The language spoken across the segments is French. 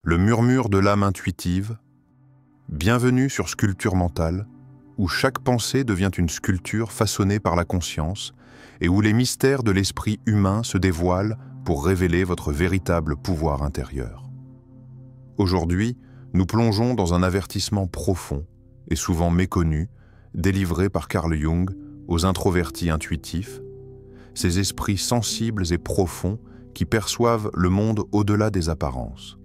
Le murmure de l'âme intuitive. Bienvenue sur Sculpture mentale, où chaque pensée devient une sculpture façonnée par la conscience et où les mystères de l'esprit humain se dévoilent pour révéler votre véritable pouvoir intérieur. Aujourd'hui, nous plongeons dans un avertissement profond et souvent méconnu, délivré par Carl Jung aux introvertis intuitifs, ces esprits sensibles et profonds qui perçoivent le monde au-delà des apparences.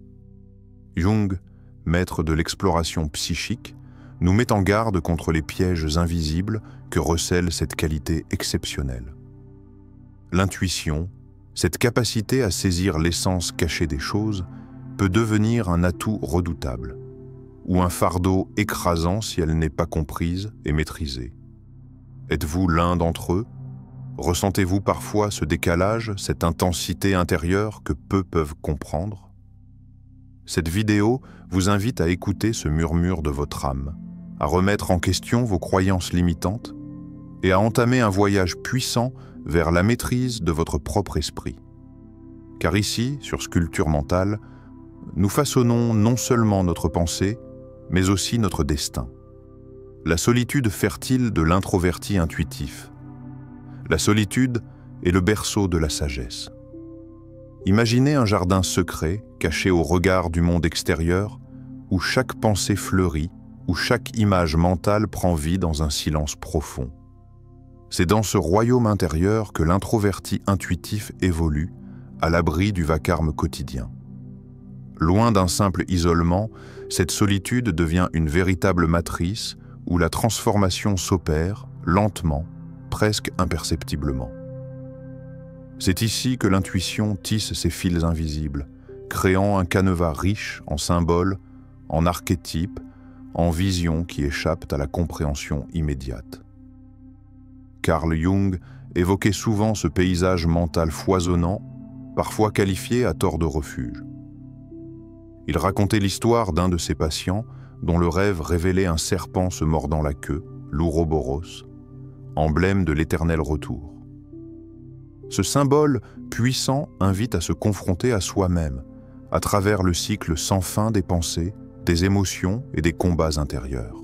Jung, maître de l'exploration psychique, nous met en garde contre les pièges invisibles que recèle cette qualité exceptionnelle. L'intuition, cette capacité à saisir l'essence cachée des choses, peut devenir un atout redoutable, ou un fardeau écrasant si elle n'est pas comprise et maîtrisée. Êtes-vous l'un d'entre eux? Ressentez-vous parfois ce décalage, cette intensité intérieure que peu peuvent comprendre? Cette vidéo vous invite à écouter ce murmure de votre âme, à remettre en question vos croyances limitantes et à entamer un voyage puissant vers la maîtrise de votre propre esprit. Car ici, sur Sculpture mentale, nous façonnons non seulement notre pensée, mais aussi notre destin. La solitude fertile de l'introverti intuitif. La solitude est le berceau de la sagesse. Imaginez un jardin secret, caché au regard du monde extérieur, où chaque pensée fleurit, où chaque image mentale prend vie dans un silence profond. C'est dans ce royaume intérieur que l'introverti intuitif évolue, à l'abri du vacarme quotidien. Loin d'un simple isolement, cette solitude devient une véritable matrice où la transformation s'opère lentement, presque imperceptiblement. C'est ici que l'intuition tisse ses fils invisibles, créant un canevas riche en symboles, en archétypes, en visions qui échappent à la compréhension immédiate. Carl Jung évoquait souvent ce paysage mental foisonnant, parfois qualifié à tort de refuge. Il racontait l'histoire d'un de ses patients dont le rêve révélait un serpent se mordant la queue, l'Ouroboros, emblème de l'éternel retour. Ce symbole puissant invite à se confronter à soi-même, à travers le cycle sans fin des pensées, des émotions et des combats intérieurs.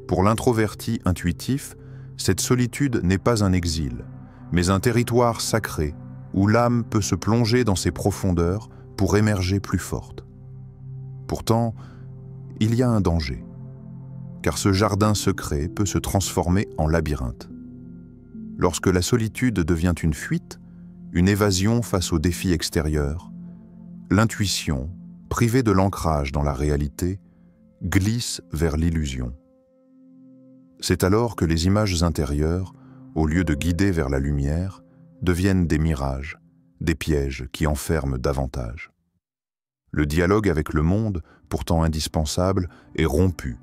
Pour l'introverti intuitif, cette solitude n'est pas un exil, mais un territoire sacré où l'âme peut se plonger dans ses profondeurs pour émerger plus forte. Pourtant, il y a un danger, car ce jardin secret peut se transformer en labyrinthe. Lorsque la solitude devient une fuite, une évasion face aux défis extérieurs, l'intuition, privée de l'ancrage dans la réalité, glisse vers l'illusion. C'est alors que les images intérieures, au lieu de guider vers la lumière, deviennent des mirages, des pièges qui enferment davantage. Le dialogue avec le monde, pourtant indispensable, est rompu,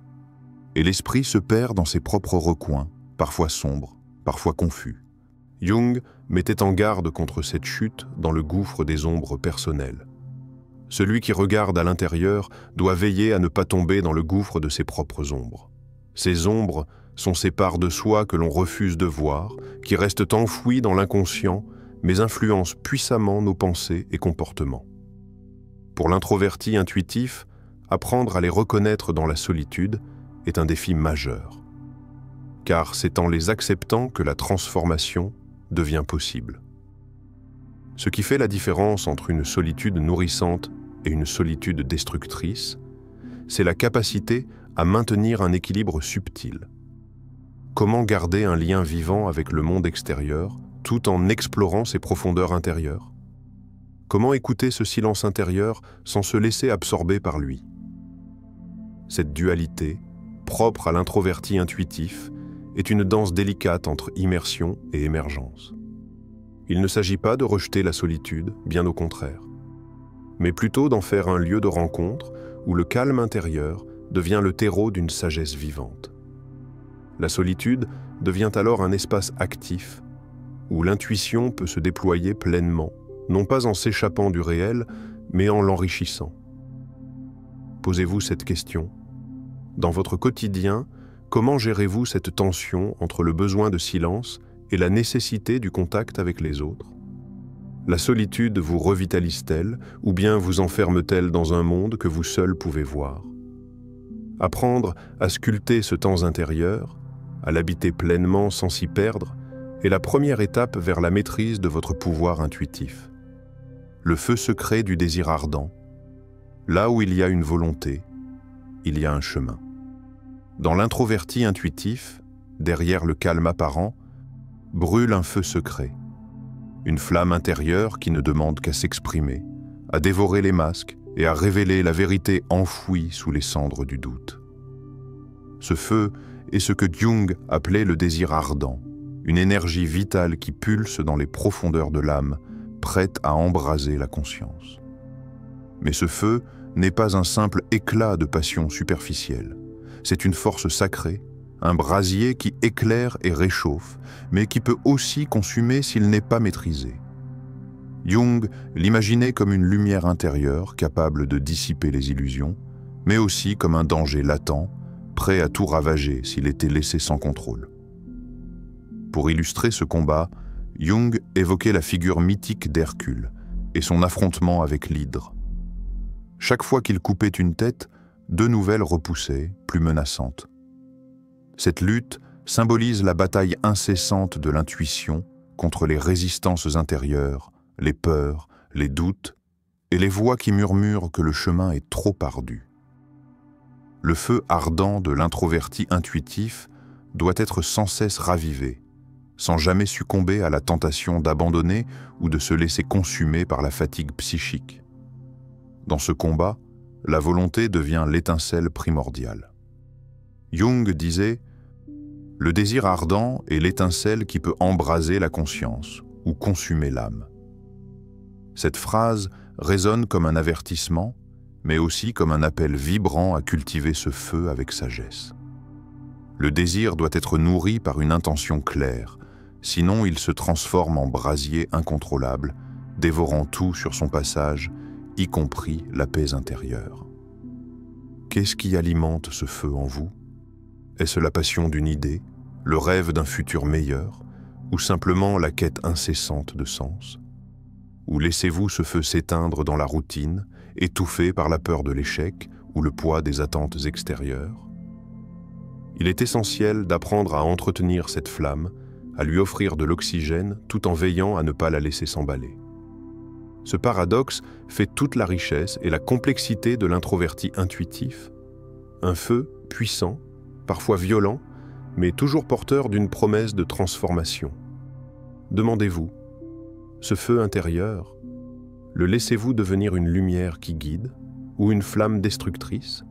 et l'esprit se perd dans ses propres recoins, parfois sombres, parfois confus. Jung mettait en garde contre cette chute dans le gouffre des ombres personnelles. Celui qui regarde à l'intérieur doit veiller à ne pas tomber dans le gouffre de ses propres ombres. Ces ombres sont ces parts de soi que l'on refuse de voir, qui restent enfouies dans l'inconscient, mais influencent puissamment nos pensées et comportements. Pour l'introverti intuitif, apprendre à les reconnaître dans la solitude est un défi majeur. Car c'est en les acceptant que la transformation devient possible. Ce qui fait la différence entre une solitude nourrissante et une solitude destructrice, c'est la capacité à maintenir un équilibre subtil. Comment garder un lien vivant avec le monde extérieur tout en explorant ses profondeurs intérieures? Comment écouter ce silence intérieur sans se laisser absorber par lui? Cette dualité, propre à l'introverti intuitif, est une danse délicate entre immersion et émergence. Il ne s'agit pas de rejeter la solitude, bien au contraire, mais plutôt d'en faire un lieu de rencontre où le calme intérieur devient le terreau d'une sagesse vivante. La solitude devient alors un espace actif, où l'intuition peut se déployer pleinement, non pas en s'échappant du réel, mais en l'enrichissant. Posez-vous cette question. Dans votre quotidien, comment gérez-vous cette tension entre le besoin de silence et la nécessité du contact avec les autres? La solitude vous revitalise-t-elle ou bien vous enferme-t-elle dans un monde que vous seul pouvez voir? Apprendre à sculpter ce temps intérieur, à l'habiter pleinement sans s'y perdre, est la première étape vers la maîtrise de votre pouvoir intuitif. Le feu secret du désir ardent. Là où il y a une volonté, il y a un chemin. Dans l'introverti intuitif, derrière le calme apparent, brûle un feu secret. Une flamme intérieure qui ne demande qu'à s'exprimer, à dévorer les masques et à révéler la vérité enfouie sous les cendres du doute. Ce feu est ce que Jung appelait le désir ardent, une énergie vitale qui pulse dans les profondeurs de l'âme, prête à embraser la conscience. Mais ce feu n'est pas un simple éclat de passion superficielle. C'est une force sacrée, un brasier qui éclaire et réchauffe, mais qui peut aussi consumer s'il n'est pas maîtrisé. Jung l'imaginait comme une lumière intérieure capable de dissiper les illusions, mais aussi comme un danger latent, prêt à tout ravager s'il était laissé sans contrôle. Pour illustrer ce combat, Jung évoquait la figure mythique d'Hercule et son affrontement avec l'hydre. Chaque fois qu'il coupait une tête, deux nouvelles repoussaient, plus menaçantes. Cette lutte symbolise la bataille incessante de l'intuition contre les résistances intérieures, les peurs, les doutes et les voix qui murmurent que le chemin est trop ardu. Le feu ardent de l'introverti intuitif doit être sans cesse ravivé, sans jamais succomber à la tentation d'abandonner ou de se laisser consumer par la fatigue psychique. Dans ce combat, la volonté devient l'étincelle primordiale. Jung disait « Le désir ardent est l'étincelle qui peut embraser la conscience ou consumer l'âme ». Cette phrase résonne comme un avertissement, mais aussi comme un appel vibrant à cultiver ce feu avec sagesse. Le désir doit être nourri par une intention claire, sinon il se transforme en brasier incontrôlable, dévorant tout sur son passage, y compris la paix intérieure. Qu'est-ce qui alimente ce feu en vous? Est-ce la passion d'une idée, le rêve d'un futur meilleur, ou simplement la quête incessante de sens? Ou laissez-vous ce feu s'éteindre dans la routine, étouffé par la peur de l'échec ou le poids des attentes extérieures? Il est essentiel d'apprendre à entretenir cette flamme, à lui offrir de l'oxygène tout en veillant à ne pas la laisser s'emballer. Ce paradoxe fait toute la richesse et la complexité de l'introverti intuitif. Un feu puissant, parfois violent, mais toujours porteur d'une promesse de transformation. Demandez-vous, ce feu intérieur, le laissez-vous devenir une lumière qui guide ou une flamme destructrice?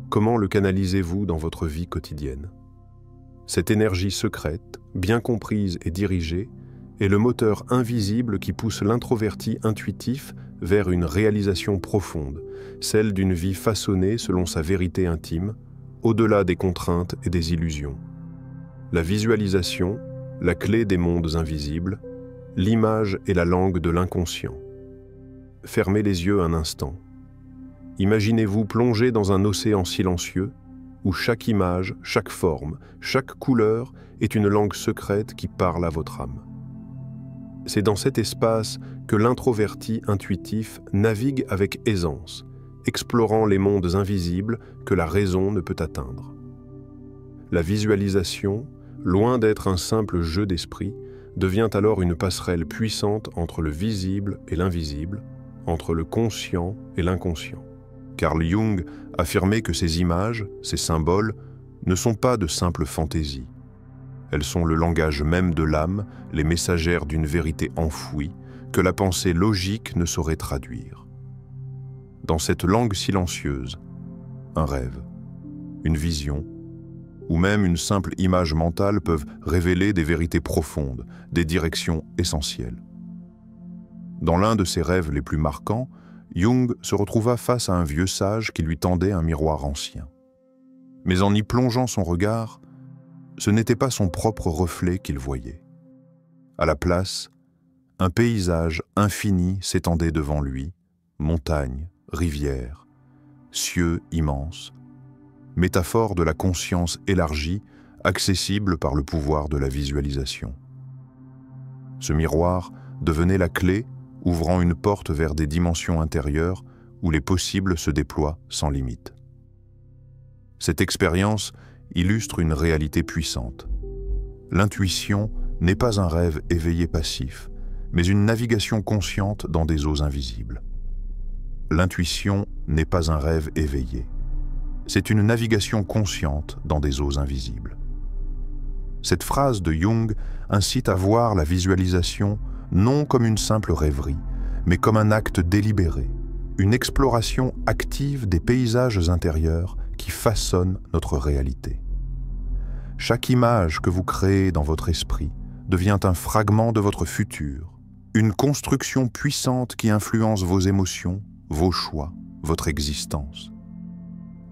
Comment le canalisez-vous dans votre vie quotidienne? Cette énergie secrète, bien comprise et dirigée, est le moteur invisible qui pousse l'introverti intuitif vers une réalisation profonde, celle d'une vie façonnée selon sa vérité intime, au-delà des contraintes et des illusions. La visualisation, la clé des mondes invisibles, l'image est la langue de l'inconscient. Fermez les yeux un instant. Imaginez-vous plongé dans un océan silencieux où chaque image, chaque forme, chaque couleur est une langue secrète qui parle à votre âme. C'est dans cet espace que l'introverti intuitif navigue avec aisance, explorant les mondes invisibles que la raison ne peut atteindre. La visualisation, loin d'être un simple jeu d'esprit, devient alors une passerelle puissante entre le visible et l'invisible, entre le conscient et l'inconscient. Carl Jung affirmait que ces images, ces symboles, ne sont pas de simples fantaisies. Elles sont le langage même de l'âme, les messagères d'une vérité enfouie, que la pensée logique ne saurait traduire. Dans cette langue silencieuse, un rêve, une vision, ou même une simple image mentale peuvent révéler des vérités profondes, des directions essentielles. Dans l'un de ses rêves les plus marquants, Jung se retrouva face à un vieux sage qui lui tendait un miroir ancien. Mais en y plongeant son regard, ce n'était pas son propre reflet qu'il voyait. À la place, un paysage infini s'étendait devant lui, montagnes, rivières, cieux immenses, métaphore de la conscience élargie, accessible par le pouvoir de la visualisation. Ce miroir devenez la clé ouvrant une porte vers des dimensions intérieures où les possibles se déploient sans limite. Cette expérience illustre une réalité puissante. L'intuition n'est pas un rêve éveillé passif, mais une navigation consciente dans des eaux invisibles. L'intuition n'est pas un rêve éveillé. C'est une navigation consciente dans des eaux invisibles. Cette phrase de Jung incite à voir la visualisation non comme une simple rêverie, mais comme un acte délibéré, une exploration active des paysages intérieurs qui façonnent notre réalité. Chaque image que vous créez dans votre esprit devient un fragment de votre futur, une construction puissante qui influence vos émotions, vos choix, votre existence.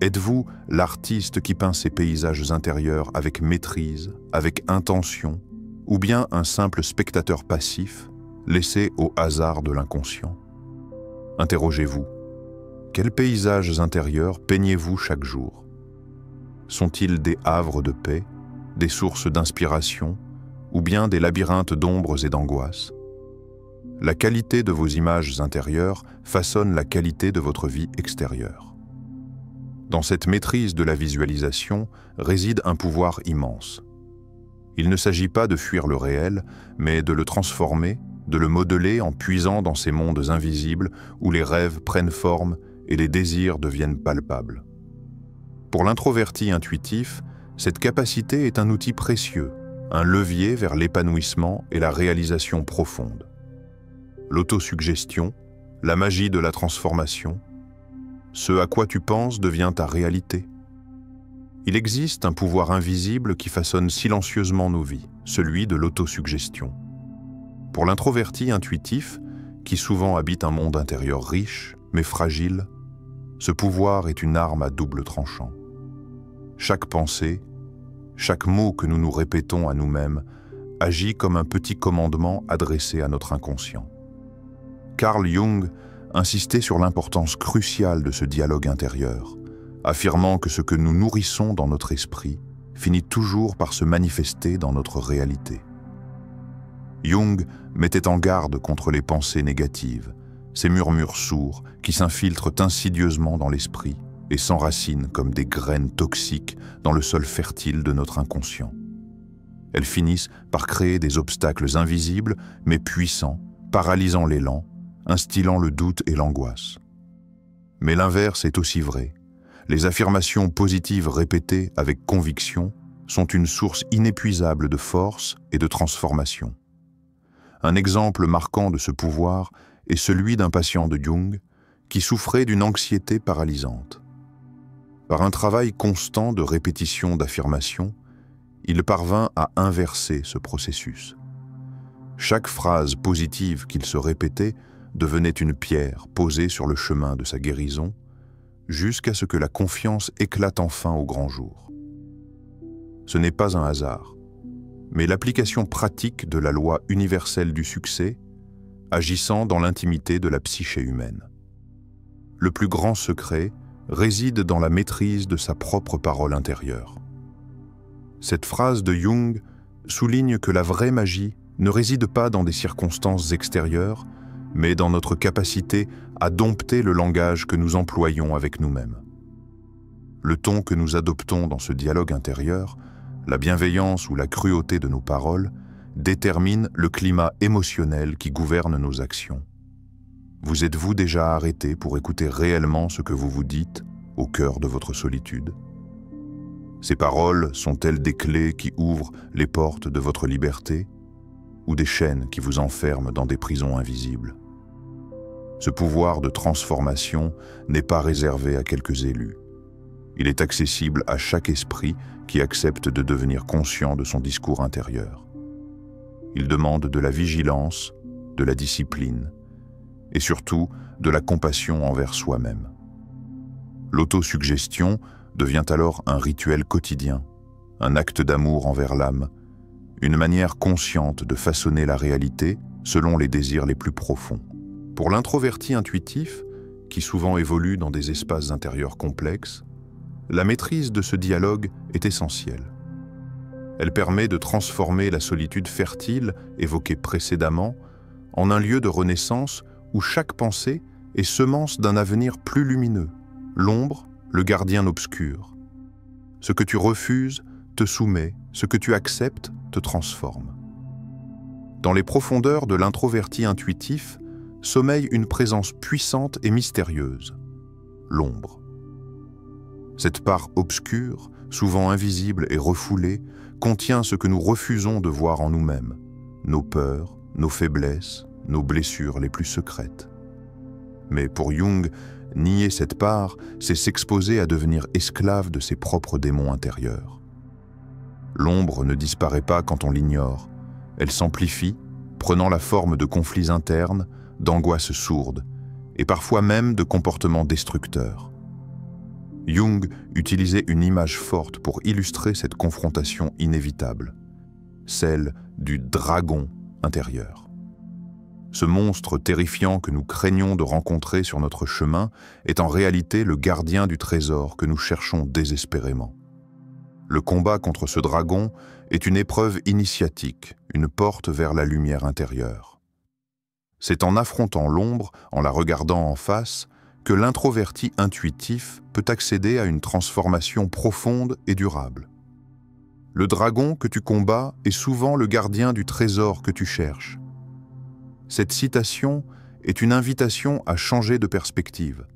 Êtes-vous l'artiste qui peint ces paysages intérieurs avec maîtrise, avec intention, ou bien un simple spectateur passif, laissé au hasard de l'inconscient? Interrogez-vous. Quels paysages intérieurs peignez-vous chaque jour? Sont-ils des havres de paix, des sources d'inspiration, ou bien des labyrinthes d'ombres et d'angoisses? La qualité de vos images intérieures façonne la qualité de votre vie extérieure. Dans cette maîtrise de la visualisation réside un pouvoir immense. Il ne s'agit pas de fuir le réel, mais de le transformer, de le modeler en puisant dans ces mondes invisibles où les rêves prennent forme et les désirs deviennent palpables. Pour l'introverti intuitif, cette capacité est un outil précieux, un levier vers l'épanouissement et la réalisation profonde. L'autosuggestion, la magie de la transformation, ce à quoi tu penses devient ta réalité. Il existe un pouvoir invisible qui façonne silencieusement nos vies, celui de l'autosuggestion. Pour l'introverti intuitif, qui souvent habite un monde intérieur riche, mais fragile, ce pouvoir est une arme à double tranchant. Chaque pensée, chaque mot que nous nous répétons à nous-mêmes, agit comme un petit commandement adressé à notre inconscient. Carl Jung insistait sur l'importance cruciale de ce dialogue intérieur, affirmant que ce que nous nourrissons dans notre esprit finit toujours par se manifester dans notre réalité. Jung mettait en garde contre les pensées négatives, ces murmures sourds qui s'infiltrent insidieusement dans l'esprit et s'enracinent comme des graines toxiques dans le sol fertile de notre inconscient. Elles finissent par créer des obstacles invisibles mais puissants, paralysant l'élan, instillant le doute et l'angoisse. Mais l'inverse est aussi vrai. Les affirmations positives répétées avec conviction sont une source inépuisable de force et de transformation. Un exemple marquant de ce pouvoir est celui d'un patient de Jung qui souffrait d'une anxiété paralysante. Par un travail constant de répétition d'affirmations, il parvint à inverser ce processus. Chaque phrase positive qu'il se répétait devenait une pierre posée sur le chemin de sa guérison, jusqu'à ce que la confiance éclate enfin au grand jour. Ce n'est pas un hasard, mais l'application pratique de la loi universelle du succès, agissant dans l'intimité de la psyché humaine. Le plus grand secret réside dans la maîtrise de sa propre parole intérieure. Cette phrase de Jung souligne que la vraie magie ne réside pas dans des circonstances extérieures, mais dans notre capacité à dompter le langage que nous employons avec nous-mêmes. Le ton que nous adoptons dans ce dialogue intérieur, la bienveillance ou la cruauté de nos paroles, détermine le climat émotionnel qui gouverne nos actions. Vous êtes-vous déjà arrêté pour écouter réellement ce que vous vous dites au cœur de votre solitude? Ces paroles sont-elles des clés qui ouvrent les portes de votre liberté ou des chaînes qui vous enferment dans des prisons invisibles? Ce pouvoir de transformation n'est pas réservé à quelques élus. Il est accessible à chaque esprit qui accepte de devenir conscient de son discours intérieur. Il demande de la vigilance, de la discipline et surtout de la compassion envers soi-même. L'autosuggestion devient alors un rituel quotidien, un acte d'amour envers l'âme, une manière consciente de façonner la réalité selon les désirs les plus profonds. Pour l'introverti intuitif, qui souvent évolue dans des espaces intérieurs complexes, la maîtrise de ce dialogue est essentielle. Elle permet de transformer la solitude fertile évoquée précédemment en un lieu de renaissance où chaque pensée est semence d'un avenir plus lumineux, l'ombre, le gardien obscur. Ce que tu refuses te soumet, ce que tu acceptes te transforme. Dans les profondeurs de l'introverti intuitif sommeille une présence puissante et mystérieuse, l'ombre. Cette part obscure, souvent invisible et refoulée, contient ce que nous refusons de voir en nous-mêmes, nos peurs, nos faiblesses, nos blessures les plus secrètes. Mais pour Jung, nier cette part, c'est s'exposer à devenir esclave de ses propres démons intérieurs. L'ombre ne disparaît pas quand on l'ignore, elle s'amplifie, prenant la forme de conflits internes, d'angoisses sourdes, et parfois même de comportements destructeurs. Jung utilisait une image forte pour illustrer cette confrontation inévitable, celle du dragon intérieur. Ce monstre terrifiant que nous craignons de rencontrer sur notre chemin est en réalité le gardien du trésor que nous cherchons désespérément. Le combat contre ce dragon est une épreuve initiatique, une porte vers la lumière intérieure. C'est en affrontant l'ombre, en la regardant en face, que l'introverti intuitif peut accéder à une transformation profonde et durable. Le dragon que tu combats est souvent le gardien du trésor que tu cherches. Cette citation est une invitation à changer de perspective.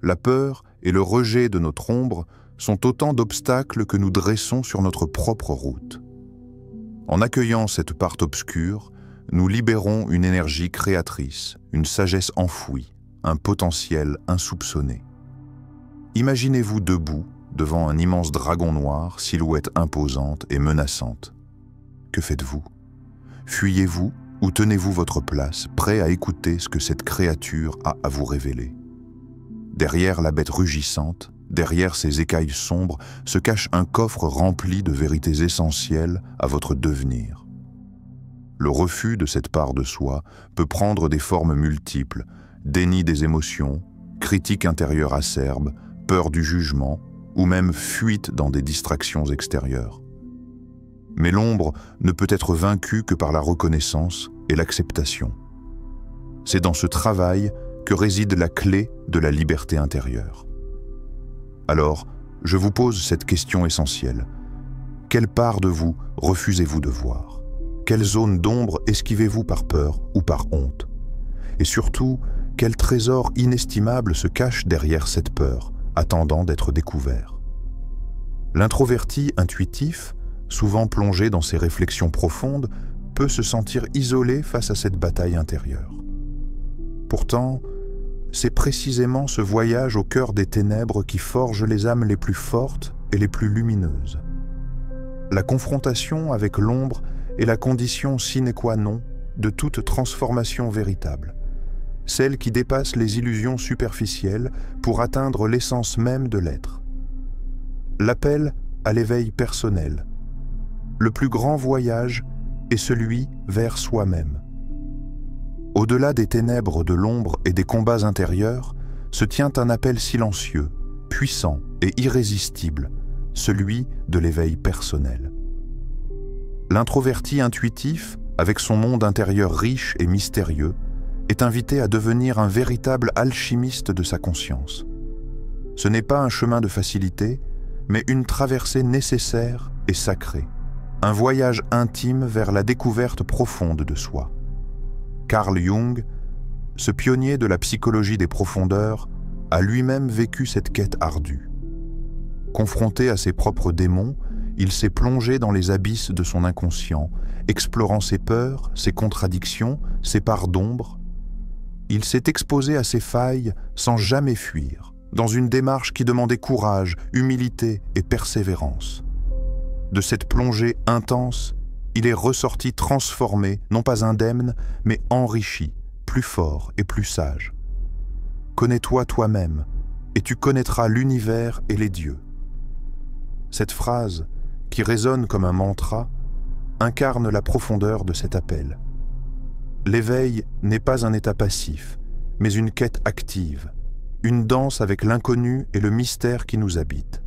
La peur et le rejet de notre ombre sont autant d'obstacles que nous dressons sur notre propre route. En accueillant cette part obscure, nous libérons une énergie créatrice, une sagesse enfouie, un potentiel insoupçonné. Imaginez-vous debout devant un immense dragon noir, silhouette imposante et menaçante. Que faites-vous? Fuyez-vous ou tenez-vous votre place, prêt à écouter ce que cette créature a à vous révéler? Derrière la bête rugissante, derrière ses écailles sombres, se cache un coffre rempli de vérités essentielles à votre devenir. Le refus de cette part de soi peut prendre des formes multiples, déni des émotions, critique intérieure acerbe, peur du jugement, ou même fuite dans des distractions extérieures. Mais l'ombre ne peut être vaincue que par la reconnaissance et l'acceptation. C'est dans ce travail que réside la clé de la liberté intérieure. Alors, je vous pose cette question essentielle. Quelle part de vous refusez-vous de voir? Quelle zone d'ombre esquivez-vous par peur ou par honte? Et surtout, quel trésor inestimable se cache derrière cette peur, attendant d'être découvert? L'introverti intuitif, souvent plongé dans ses réflexions profondes, peut se sentir isolé face à cette bataille intérieure. Pourtant, c'est précisément ce voyage au cœur des ténèbres qui forge les âmes les plus fortes et les plus lumineuses. La confrontation avec l'ombre est la condition sine qua non de toute transformation véritable, celle qui dépasse les illusions superficielles pour atteindre l'essence même de l'être. L'appel à l'éveil personnel. Le plus grand voyage est celui vers soi-même. Au-delà des ténèbres de l'ombre et des combats intérieurs, se tient un appel silencieux, puissant et irrésistible, celui de l'éveil personnel. L'introverti intuitif, avec son monde intérieur riche et mystérieux, est invité à devenir un véritable alchimiste de sa conscience. Ce n'est pas un chemin de facilité, mais une traversée nécessaire et sacrée, un voyage intime vers la découverte profonde de soi. Carl Jung, ce pionnier de la psychologie des profondeurs, a lui-même vécu cette quête ardue. Confronté à ses propres démons, il s'est plongé dans les abysses de son inconscient, explorant ses peurs, ses contradictions, ses parts d'ombre. Il s'est exposé à ses failles sans jamais fuir, dans une démarche qui demandait courage, humilité et persévérance. De cette plongée intense, il est ressorti transformé, non pas indemne, mais enrichi, plus fort et plus sage. Connais-toi toi-même, et tu connaîtras l'univers et les dieux. Cette phrase, qui résonne comme un mantra, incarne la profondeur de cet appel. L'éveil n'est pas un état passif, mais une quête active, une danse avec l'inconnu et le mystère qui nous habite.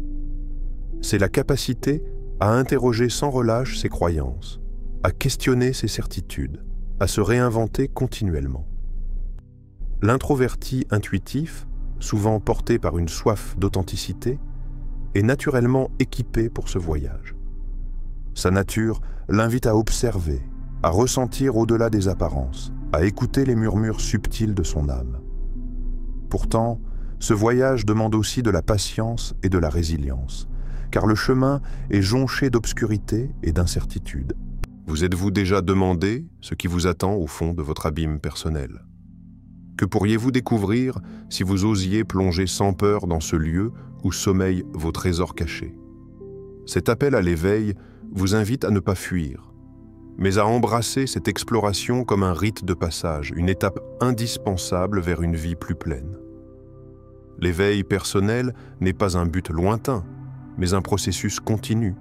C'est la capacité à interroger sans relâche ses croyances, à questionner ses certitudes, à se réinventer continuellement. L'introverti intuitif, souvent porté par une soif d'authenticité, est naturellement équipé pour ce voyage. Sa nature l'invite à observer, à ressentir au-delà des apparences, à écouter les murmures subtils de son âme. Pourtant, ce voyage demande aussi de la patience et de la résilience, car le chemin est jonché d'obscurité et d'incertitude. Vous êtes-vous déjà demandé ce qui vous attend au fond de votre abîme personnel? Que pourriez-vous découvrir si vous osiez plonger sans peur dans ce lieu où sommeillent vos trésors cachés? Cet appel à l'éveil vous invite à ne pas fuir, mais à embrasser cette exploration comme un rite de passage, une étape indispensable vers une vie plus pleine. L'éveil personnel n'est pas un but lointain, mais un processus continu,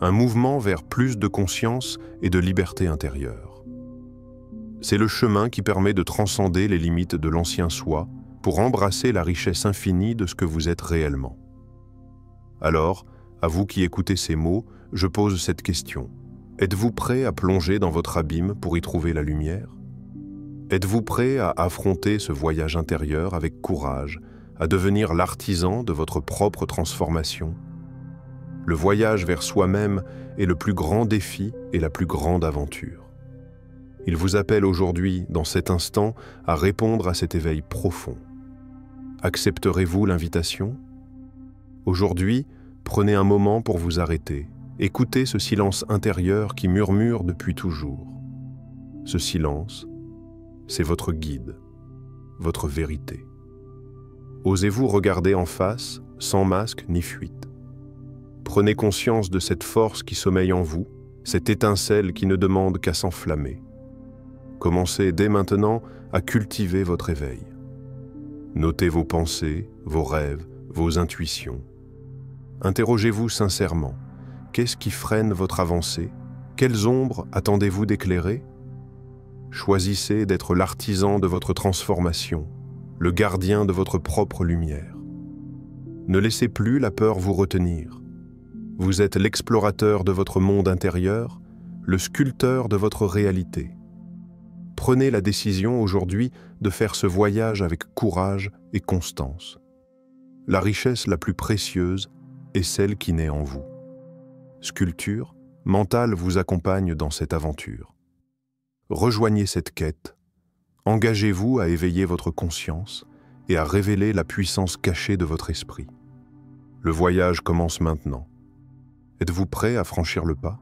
un mouvement vers plus de conscience et de liberté intérieure. C'est le chemin qui permet de transcender les limites de l'ancien soi pour embrasser la richesse infinie de ce que vous êtes réellement. Alors, à vous qui écoutez ces mots, je pose cette question. Êtes-vous prêt à plonger dans votre abîme pour y trouver la lumière? Êtes-vous prêt à affronter ce voyage intérieur avec courage, à devenir l'artisan de votre propre transformation? Le voyage vers soi-même est le plus grand défi et la plus grande aventure. Il vous appelle aujourd'hui, dans cet instant, à répondre à cet éveil profond. Accepterez-vous l'invitation? Aujourd'hui, prenez un moment pour vous arrêter. Écoutez ce silence intérieur qui murmure depuis toujours. Ce silence, c'est votre guide, votre vérité. Osez-vous regarder en face, sans masque ni fuite. Prenez conscience de cette force qui sommeille en vous, cette étincelle qui ne demande qu'à s'enflammer. Commencez dès maintenant à cultiver votre éveil. Notez vos pensées, vos rêves, vos intuitions. Interrogez-vous sincèrement. Qu'est-ce qui freine votre avancée? Quelles ombres attendez-vous d'éclairer? Choisissez d'être l'artisan de votre transformation, le gardien de votre propre lumière. Ne laissez plus la peur vous retenir. Vous êtes l'explorateur de votre monde intérieur, le sculpteur de votre réalité. Prenez la décision aujourd'hui de faire ce voyage avec courage et constance. La richesse la plus précieuse est celle qui naît en vous. Sculpture, mental vous accompagne dans cette aventure. Rejoignez cette quête, engagez-vous à éveiller votre conscience et à révéler la puissance cachée de votre esprit. Le voyage commence maintenant. Êtes-vous prêt à franchir le pas?